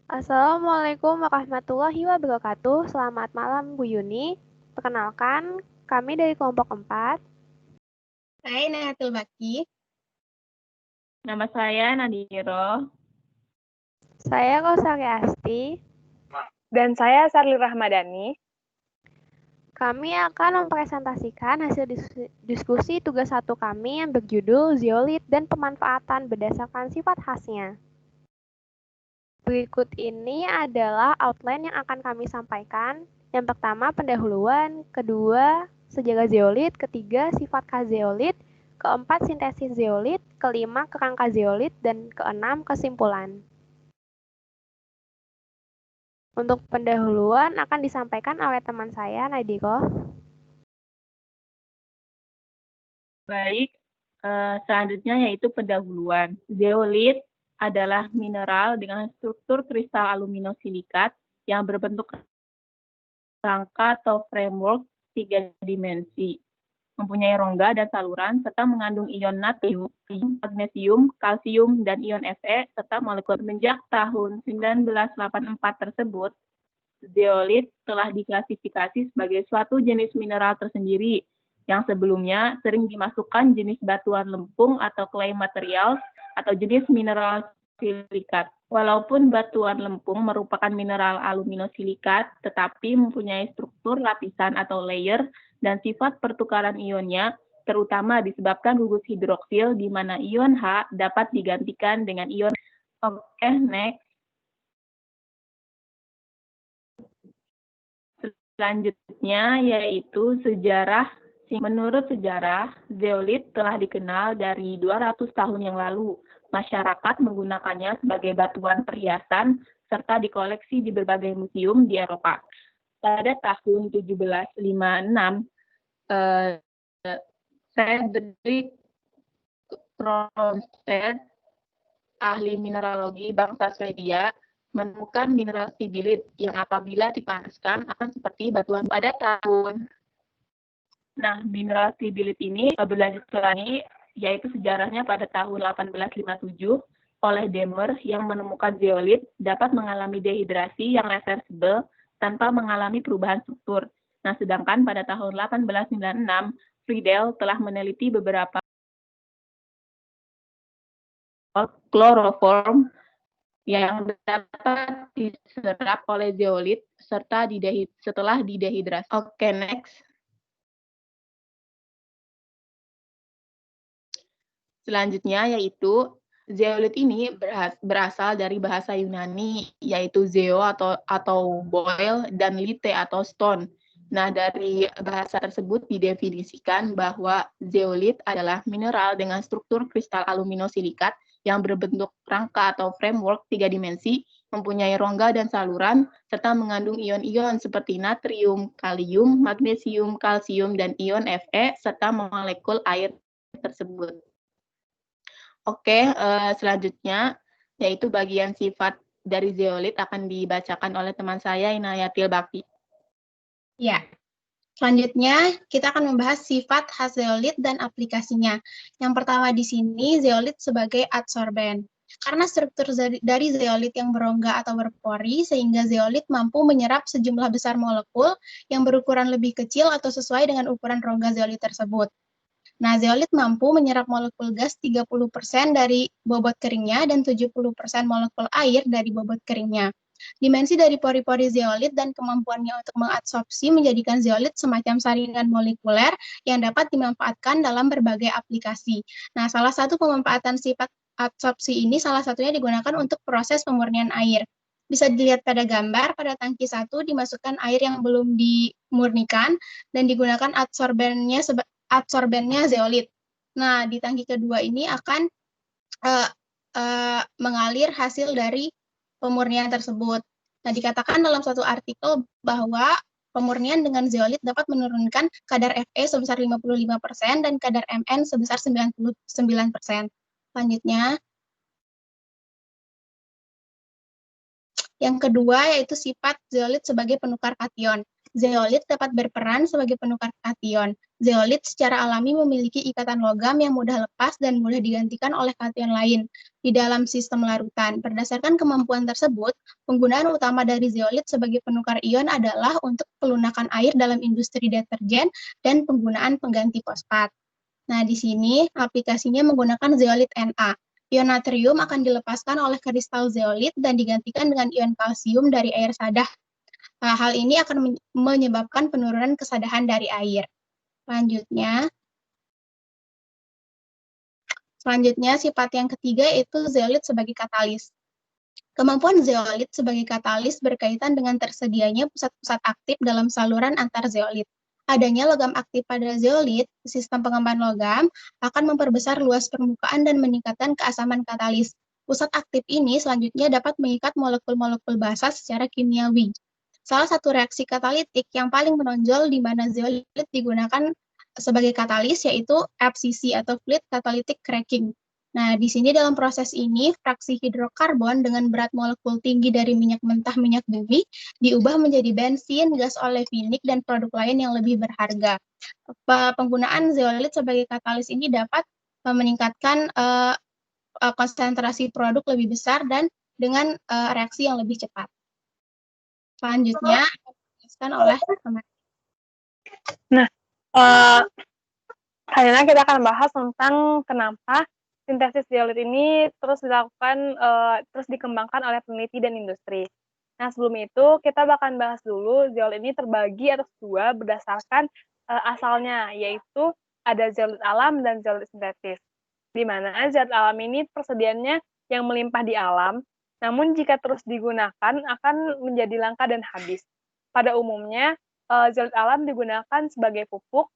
Assalamualaikum warahmatullahi wabarakatuh. Selamat malam Bu Yuni. Perkenalkan, kami dari kelompok 4. Hai Nahatul Baki. Nama saya Nadiro. Saya Rosari Asti. Dan saya Sarli Rahmadani. Kami akan mempresentasikan hasil diskusi tugas 1 kami yang berjudul zeolit dan pemanfaatan berdasarkan sifat khasnya. Berikut ini adalah outline yang akan kami sampaikan. Yang pertama, pendahuluan. Kedua, sejarah zeolit. Ketiga, sifat khas zeolit. Keempat, sintesis zeolit. Kelima, kerangka zeolit. Dan keenam, kesimpulan. Untuk pendahuluan akan disampaikan oleh teman saya, Nadiro. Baik, selanjutnya yaitu pendahuluan. Zeolit adalah mineral dengan struktur kristal aluminosilikat yang berbentuk rangka atau framework 3 dimensi, mempunyai rongga dan saluran, serta mengandung ion natrium, magnesium, kalsium, dan ion Fe, serta molekul. Semenjak tahun 1984 tersebut, zeolit telah diklasifikasi sebagai suatu jenis mineral tersendiri, yang sebelumnya sering dimasukkan jenis batuan lempung atau clay materials atau jenis mineral silikat. Walaupun batuan lempung merupakan mineral aluminosilikat, tetapi mempunyai struktur lapisan atau layer dan sifat pertukaran ionnya terutama disebabkan gugus hidroksil di mana ion H dapat digantikan dengan ion. Oke, next. Selanjutnya yaitu sejarah. Menurut sejarah, zeolit telah dikenal dari 200 tahun yang lalu. Masyarakat menggunakannya sebagai batuan perhiasan serta dikoleksi di berbagai museum di Eropa. Pada tahun 1756, Frederick Ronsted, ahli mineralogi bangsa Swedia, menemukan mineral sibilit yang apabila dipanaskan akan seperti batuan pada tahun. Nah, mineral sibilit ini berlanjut lagi, yaitu sejarahnya pada tahun 1857 oleh Demer yang menemukan zeolit dapat mengalami dehidrasi yang reversibel tanpa mengalami perubahan struktur. Nah, sedangkan pada tahun 1896, Friedel telah meneliti beberapa kloroform yang dapat diserap oleh zeolit setelah didehidrasi. Oke, next. Selanjutnya yaitu zeolit ini berasal dari bahasa Yunani, yaitu zeo atau boil dan lite atau stone. Nah, dari bahasa tersebut didefinisikan bahwa zeolit adalah mineral dengan struktur kristal aluminosilikat yang berbentuk rangka atau framework 3 dimensi, mempunyai rongga dan saluran, serta mengandung ion-ion seperti natrium, kalium, magnesium, kalsium, dan ion Fe, serta molekul air tersebut. Oke, selanjutnya yaitu bagian sifat dari zeolit akan dibacakan oleh teman saya, Inayatil Bakti. Ya, selanjutnya kita akan membahas sifat khas zeolit dan aplikasinya. Yang pertama di sini, zeolit sebagai adsorben. Karena struktur dari zeolit yang berongga atau berpori, sehingga zeolit mampu menyerap sejumlah besar molekul yang berukuran lebih kecil atau sesuai dengan ukuran rongga zeolit tersebut. Nah, zeolit mampu menyerap molekul gas 30% dari bobot keringnya dan 70% molekul air dari bobot keringnya. Dimensi dari pori-pori zeolit dan kemampuannya untuk mengabsorpsi menjadikan zeolit semacam saringan molekuler yang dapat dimanfaatkan dalam berbagai aplikasi. Nah, salah satu pemanfaatan sifat absorpsi ini salah satunya digunakan untuk proses pemurnian air. Bisa dilihat pada gambar, pada tangki 1 dimasukkan air yang belum dimurnikan dan digunakan adsorbennya zeolit. Nah, di tangki kedua ini akan mengalir hasil dari pemurnian tersebut. Nah, dikatakan dalam suatu artikel bahwa pemurnian dengan zeolit dapat menurunkan kadar Fe sebesar 55% dan kadar Mn sebesar 99%. Selanjutnya, yang kedua yaitu sifat zeolit sebagai penukar kation. Zeolit dapat berperan sebagai penukar kation. Zeolit secara alami memiliki ikatan logam yang mudah lepas dan mudah digantikan oleh kation lain di dalam sistem larutan. Berdasarkan kemampuan tersebut, penggunaan utama dari zeolit sebagai penukar ion adalah untuk pelunakan air dalam industri deterjen dan penggunaan pengganti fosfat. Nah, di sini aplikasinya menggunakan zeolit Na. Ion natrium akan dilepaskan oleh kristal zeolit dan digantikan dengan ion kalsium dari air sadah. Hal ini akan menyebabkan penurunan kesadahan dari air. Selanjutnya, sifat yang ketiga yaitu zeolit sebagai katalis. Kemampuan zeolit sebagai katalis berkaitan dengan tersedianya pusat-pusat aktif dalam saluran antar zeolit. Adanya logam aktif pada zeolit, sistem pengemban logam, akan memperbesar luas permukaan dan meningkatkan keasaman katalis. Pusat aktif ini selanjutnya dapat mengikat molekul-molekul basa secara kimiawi. Salah satu reaksi katalitik yang paling menonjol di mana zeolit digunakan sebagai katalis yaitu FCC atau fluid catalytic cracking. Nah, di sini dalam proses ini, fraksi hidrokarbon dengan berat molekul tinggi dari minyak mentah minyak bumi diubah menjadi bensin, gas olevinik, dan produk lain yang lebih berharga. Penggunaan zeolit sebagai katalis ini dapat meningkatkan konsentrasi produk lebih besar dan dengan reaksi yang lebih cepat. Selanjutnya, dijelaskan oleh teman. Selanjutnya kita akan bahas tentang kenapa sintesis zeolit ini terus dilakukan, terus dikembangkan oleh peneliti dan industri. Nah, sebelum itu kita bakal bahas dulu zeolit ini terbagi atas dua berdasarkan asalnya, yaitu ada zeolit alam dan zeolit sintetis. Di mana zeolit alam ini persediaannya yang melimpah di alam, namun jika terus digunakan akan menjadi langka dan habis. Pada umumnya, zeolit alam digunakan sebagai pupuk,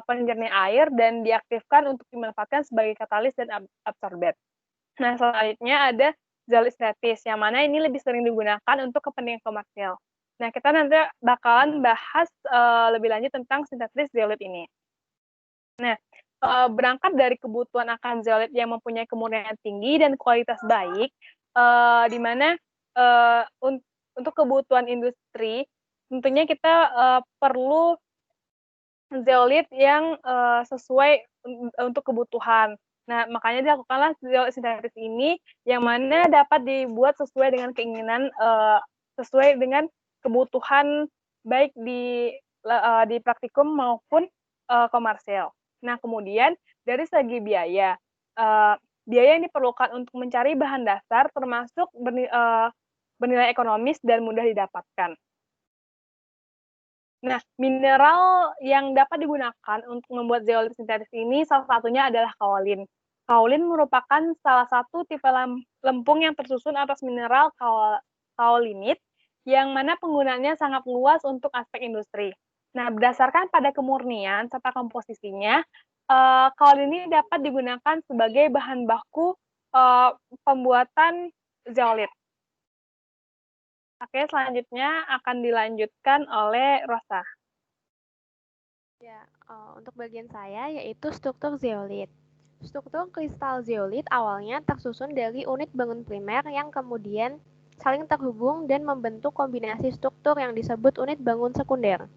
penjernih air, dan diaktifkan untuk dimanfaatkan sebagai katalis dan absorben. Nah, selanjutnya ada zeolit sintetis, yang mana ini lebih sering digunakan untuk kepentingan komersial. Nah, kita nanti bakalan bahas lebih lanjut tentang sintetis zeolit ini. Nah, berangkat dari kebutuhan akan zeolit yang mempunyai kemurnian tinggi dan kualitas baik, di mana untuk kebutuhan industri, tentunya kita perlu zeolit yang sesuai untuk kebutuhan. Nah, makanya dilakukanlah zeolit sintetis ini, yang mana dapat dibuat sesuai dengan keinginan, sesuai dengan kebutuhan baik di praktikum maupun komersial. Nah, kemudian dari segi biaya, biaya yang diperlukan untuk mencari bahan dasar termasuk bernilai ekonomis dan mudah didapatkan. Nah, mineral yang dapat digunakan untuk membuat zeolit sintetis ini salah satunya adalah kaolin. Kaolin merupakan salah satu tipe lempung yang tersusun atas mineral kaolinit, yang mana penggunaannya sangat luas untuk aspek industri. Nah, berdasarkan pada kemurnian serta komposisinya, kaolin ini dapat digunakan sebagai bahan baku pembuatan zeolit. Oke, selanjutnya akan dilanjutkan oleh Rosa. Ya, untuk bagian saya yaitu struktur zeolit. Struktur kristal zeolit awalnya tersusun dari unit bangun primer yang kemudian saling terhubung dan membentuk kombinasi struktur yang disebut unit bangun sekunder.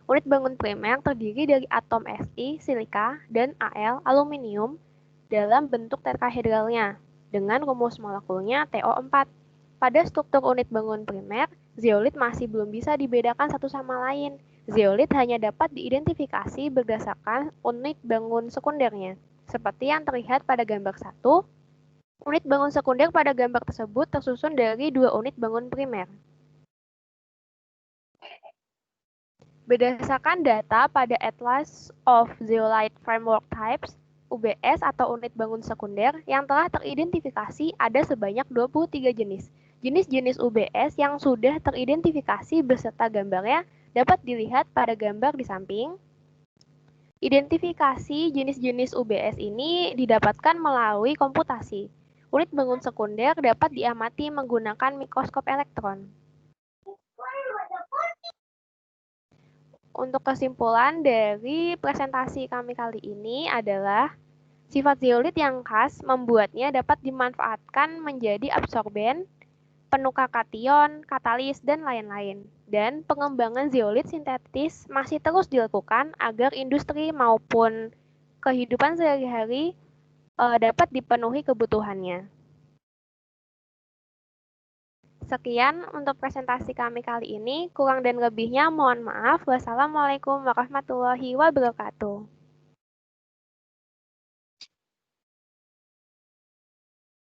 Unit bangun primer terdiri dari atom Si, silika, dan Al, aluminium, dalam bentuk tetrahedralnya, dengan rumus molekulnya TO4. Pada struktur unit bangun primer, zeolit masih belum bisa dibedakan satu sama lain. Zeolit hanya dapat diidentifikasi berdasarkan unit bangun sekundernya. Seperti yang terlihat pada gambar 1, unit bangun sekunder pada gambar tersebut tersusun dari dua unit bangun primer. Berdasarkan data pada Atlas of Zeolite Framework Types, UBS atau unit bangun sekunder yang telah teridentifikasi ada sebanyak 23 jenis. Jenis-jenis UBS yang sudah teridentifikasi beserta gambarnya dapat dilihat pada gambar di samping. Identifikasi jenis-jenis UBS ini didapatkan melalui komputasi. Unit bangun sekunder dapat diamati menggunakan mikroskop elektron. Untuk kesimpulan dari presentasi kami kali ini adalah sifat zeolit yang khas membuatnya dapat dimanfaatkan menjadi absorben, penukar kation, katalis, dan lain-lain. Dan pengembangan zeolit sintetis masih terus dilakukan agar industri maupun kehidupan sehari-hari dapat dipenuhi kebutuhannya. Sekian untuk presentasi kami kali ini. Kurang dan lebihnya mohon maaf. Wassalamualaikum warahmatullahi wabarakatuh.